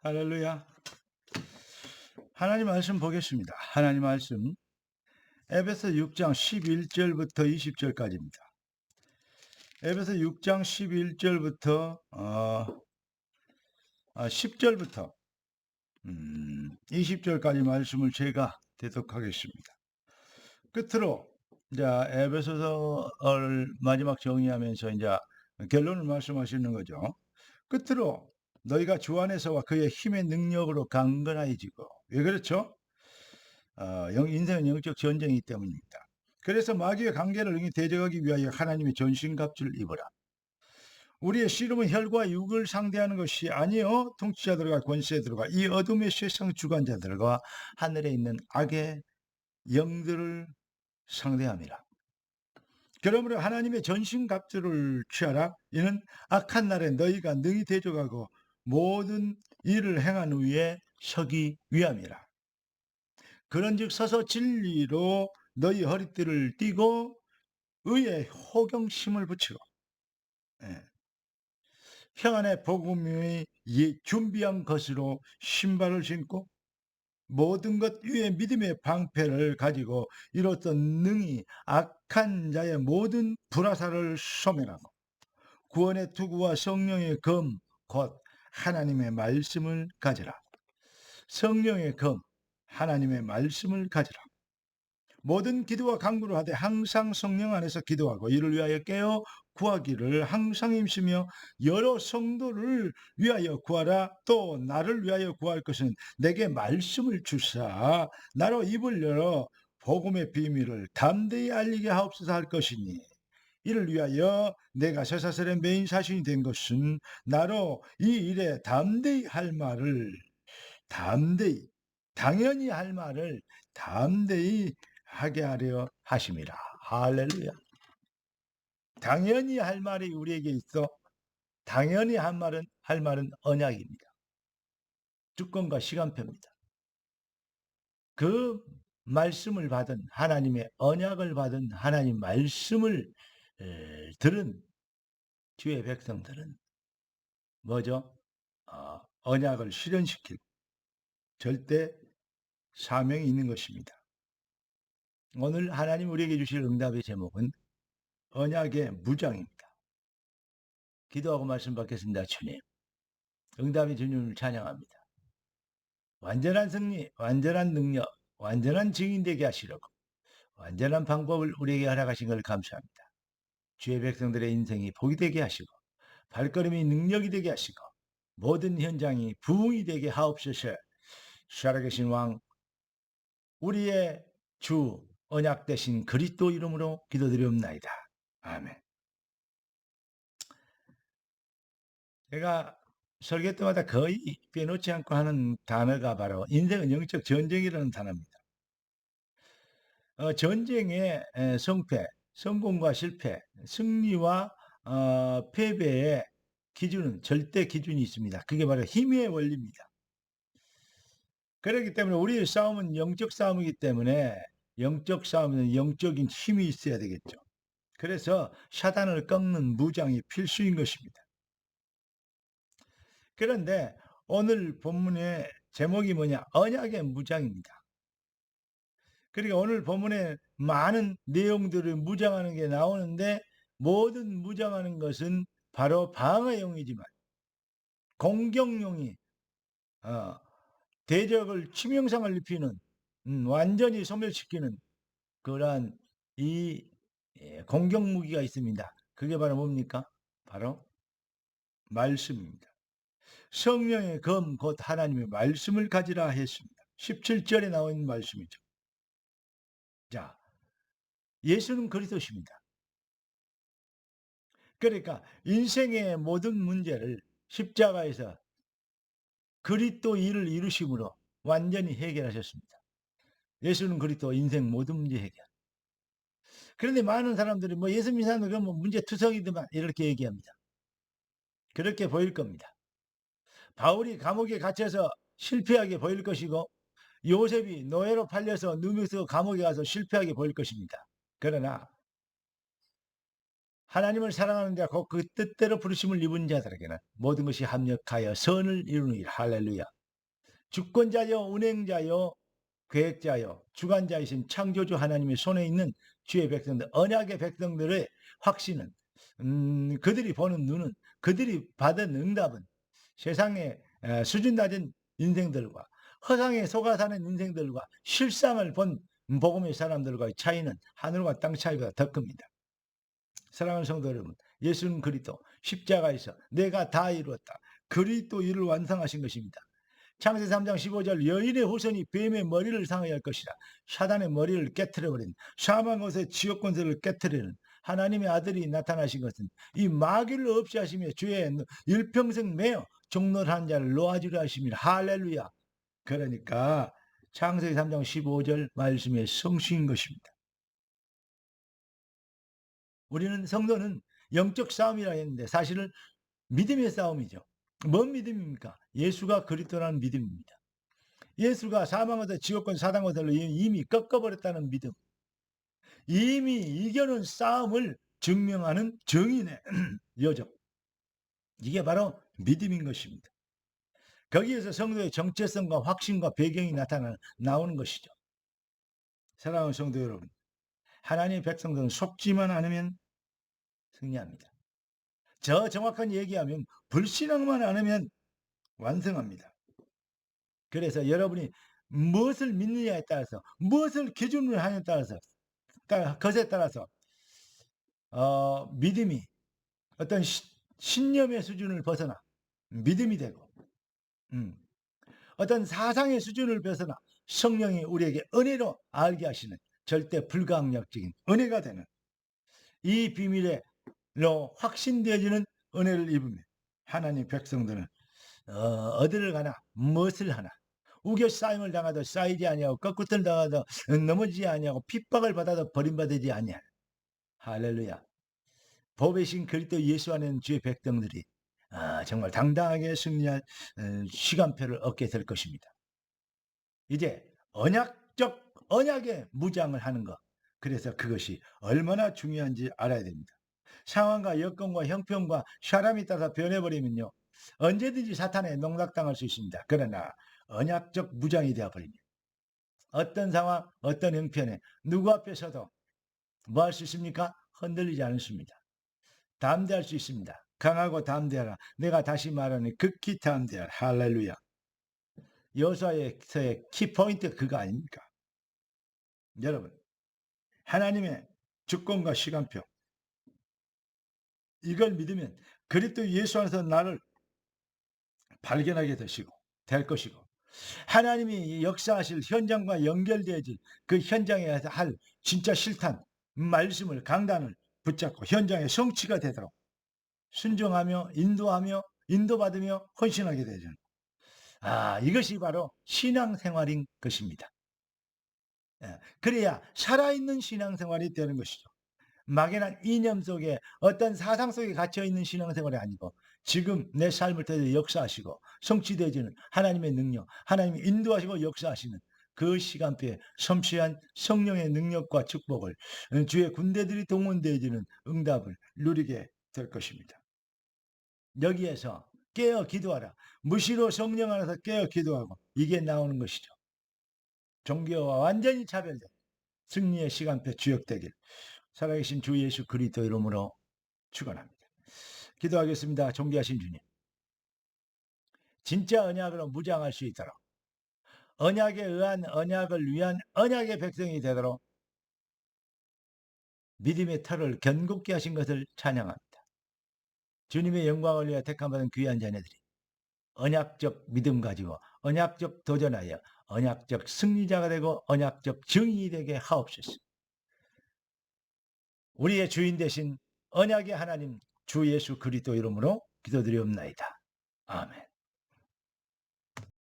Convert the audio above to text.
할렐루야. 하나님 말씀 보겠습니다. 하나님 말씀 에베소 6장 11절부터 20절까지입니다. 에베소 6장 11절부터 10절부터 20절까지 말씀을 제가 대독하겠습니다. 끝으로 이제 에베소서를 마지막 정리하면서 이제 결론을 말씀하시는 거죠. 끝으로 너희가 주 안에서와 그의 힘의 능력으로 강건해지고, 왜 그렇죠? 인생은 영적 전쟁이기 때문입니다. 그래서 마귀의 관계를 능히 대적하기 위하여 하나님의 전신갑주를 입어라. 우리의 씨름은 혈과 육을 상대하는 것이 아니요 통치자들과 권세들과 이 어둠의 세상 주관자들과 하늘에 있는 악의 영들을 상대함이라. 그러므로 하나님의 전신갑주를 취하라. 이는 악한 날에 너희가 능히 대적하고 모든 일을 행한 후에 서기 위함이라. 그런즉 서서 진리로 너희 허리띠를 띠고 의의 호경심을 붙이고, 평안의 복음이 준비한 것으로 신발을 신고 모든 것 위에 믿음의 방패를 가지고 이로써 능히 악한 자의 모든 불화살을 소멸하고 구원의 투구와 성령의 검 곧 하나님의 말씀을 가지라. 성령의 검 하나님의 말씀을 가지라. 모든 기도와 간구를 하되 항상 성령 안에서 기도하고 이를 위하여 깨어 구하기를 항상 힘쓰며 여러 성도를 위하여 구하라. 또 나를 위하여 구할 것은 내게 말씀을 주사 나로 입을 열어 복음의 비밀을 담대히 알리게 하옵소서 할 것이니, 이를 위하여 내가 쇠사슬의 메인 사신이 된 것은 나로 이 일에 담대히 할 말을 당연히 할 말을 담대히 하게 하려 하심이라. 할렐루야. 당연히 할 말이 우리에게 있어. 당연히 할 말은 언약입니다. 주권과 시간표입니다. 그 말씀을 받은 하나님의 언약을 받은 하나님 말씀을 들은 주의 백성들은 뭐죠? 언약을 실현시킬 절대 사명이 있는 것입니다. 오늘 하나님 우리에게 주실 응답의 제목은 언약의 무장입니다. 기도하고 말씀 받겠습니다. 주님, 응답의 주님을 찬양합니다. 완전한 승리, 완전한 능력, 완전한 증인 되게 하시려고 완전한 방법을 우리에게 허락하신 걸 감사합니다. 주의 백성들의 인생이 복이 되게 하시고 발걸음이 능력이 되게 하시고 모든 현장이 부흥이 되게 하옵소서. 살아계신 왕, 우리의 주 언약 되신 그리스도 이름으로 기도드리옵나이다. 아멘. 제가 설교 때마다 거의 빼놓지 않고 하는 단어가 바로 인생은 영적 전쟁이라는 단어입니다. 전쟁의 성패, 성공과 실패, 승리와 패배의 기준은 절대 기준이 있습니다. 그게 바로 힘의 원리입니다. 그렇기 때문에 우리의 싸움은 영적 싸움이기 때문에 영적 싸움은 영적인 힘이 있어야 되겠죠. 그래서 사단을 꺾는 무장이 필수인 것입니다. 그런데 오늘 본문의 제목이 뭐냐? 언약의 무장입니다. 그러니까 오늘 본문에 많은 내용들을 무장하는 게 나오는데 모든 무장하는 것은 바로 방어용이지만 공격용이 대적을 치명상을 입히는 완전히 소멸시키는 그러한 이 공격 무기가 있습니다. 그게 바로 뭡니까? 바로 말씀입니다. 성령의 검 곧 하나님의 말씀을 가지라 했습니다. 17절에 나와 있는 말씀이죠. 자, 예수는 그리스도십니다. 그러니까 인생의 모든 문제를 십자가에서 그리스도 일을 이루심으로 완전히 해결하셨습니다. 예수는 그리스도 인생 모든 문제 해결. 그런데 많은 사람들이 뭐 예수 믿는 사람들 그러면 문제 투성이더만 이렇게 얘기합니다. 그렇게 보일 겁니다. 바울이 감옥에 갇혀서 실패하게 보일 것이고 요셉이 노예로 팔려서 누명쓰고 감옥에 가서 실패하게 보일 것입니다. 그러나 하나님을 사랑하는 자, 곧 그 뜻대로 부르심을 입은 자들에게는 모든 것이 합력하여 선을 이루느니라. 할렐루야. 주권자여 운행자여 계획자여 주관자이신 창조주 하나님의 손에 있는 주의 백성들, 언약의 백성들의 확신은, 그들이 보는 눈은, 그들이 받은 응답은 세상의 수준 낮은 인생들과 허상에 속아 사는 인생들과 실상을 본 복음의 사람들과의 차이는 하늘과 땅 차이보다 더 큽니다. 사랑하는 성도 여러분, 예수는 그리스도 십자가에서 내가 다 이루었다. 그리스도 일을 완성하신 것입니다. 창세기 3장 15절 여인의 후손이 뱀의 머리를 상하여 할 것이라. 사단의 머리를 깨트려버린, 사망 곳의 지옥 권세를 깨트리는 하나님의 아들이 나타나신 것은 이 마귀를 없이 하시며 주의 일평생 매어 종로한 자를 놓아주려 하십니다. 할렐루야. 그러니까 창세기 3장 15절 말씀의 성취인 것입니다. 우리는 성도는 영적 싸움이라 했는데 사실은 믿음의 싸움이죠. 뭔 믿음입니까? 예수가 그리스도라는 믿음입니다. 예수가 사망에서 지옥권 사단권세를 이미 꺾어버렸다는 믿음. 이미 이겨놓은 싸움을 증명하는 정인의 여정. 이게 바로 믿음인 것입니다. 거기에서 성도의 정체성과 확신과 배경이 나오는 것이죠. 사랑하는 성도 여러분, 하나님의 백성들은 속지만 않으면 승리합니다. 저 정확한 얘기하면 불신앙만 않으면 완성합니다. 그래서 여러분이 무엇을 믿느냐에 따라서, 무엇을 기준으로 하냐에 따라서, 것에 따라서 믿음이 어떤 신념의 수준을 벗어나 믿음이 되고, 어떤 사상의 수준을 벗어나 성령이 우리에게 은혜로 알게 하시는 절대 불가항력적인 은혜가 되는 이 비밀로 확신되어지는 은혜를 입으면 하나님 백성들은 어디를 가나 무엇을 하나 우겨싸임을 당하도 쌓이지 아니하고 꺾구틀 당하도 넘어지지 아니하고 핍박을 받아도 버림받지 아니하는 할렐루야. 보배신 그리스도 예수 안에 있는 주의 백성들이 정말 당당하게 승리할 시간표를 얻게 될 것입니다. 이제 언약의 무장을 하는 것, 그래서 그것이 얼마나 중요한지 알아야 됩니다. 상황과 여건과 형편과 사람이 따라 변해버리면요 언제든지 사탄에 농락당할 수 있습니다. 그러나 언약적 무장이 되어버립니다. 어떤 상황, 어떤 형편에 누구 앞에서도 뭐 할 수 있습니까? 흔들리지 않습니다. 담대할 수 있습니다. 강하고 담대하라. 내가 다시 말하니 극히 담대하라. 할렐루야. 여호수아서의 키포인트 그거 아닙니까? 여러분, 하나님의 주권과 시간표, 이걸 믿으면 그리스도 예수 안에서 나를 발견하게 될 것이고 하나님이 역사하실 현장과 연결되어질 그 현장에 할 진짜 실탄, 말씀을, 강단을 붙잡고 현장의 성취가 되도록 순종하며 인도받으며 헌신하게 되죠. 이것이 바로 신앙생활인 것입니다. 그래야 살아있는 신앙생활이 되는 것이죠. 막연한 이념 속에 어떤 사상 속에 갇혀있는 신앙생활이 아니고 지금 내 삶을 통해 역사하시고 성취되어지는 하나님의 능력, 하나님이 인도하시고 역사하시는 그 시간표에 섬세한 성령의 능력과 축복을 주의 군대들이 동원되어지는 응답을 누리게 될 것입니다. 여기에서 깨어 기도하라. 무시로 성령 안에서 깨어 기도하고 이게 나오는 것이죠. 종교와 완전히 차별된 승리의 시간표 주역되길 살아계신 주 예수 그리스도 이름으로 축원합니다. 기도하겠습니다. 존귀하신 주님, 진짜 언약으로 무장할 수 있도록 언약에 의한 언약을 위한 언약의 백성이 되도록 믿음의 털을 견고케 하신 것을 찬양합니다. 주님의 영광을 위하여 택함받은 귀한 자녀들이 언약적 믿음 가지고 언약적 도전하여 언약적 승리자가 되고 언약적 증인이 되게 하옵소서. 우리의 주인 되신 언약의 하나님 주 예수 그리스도 이름으로 기도드리옵나이다. 아멘.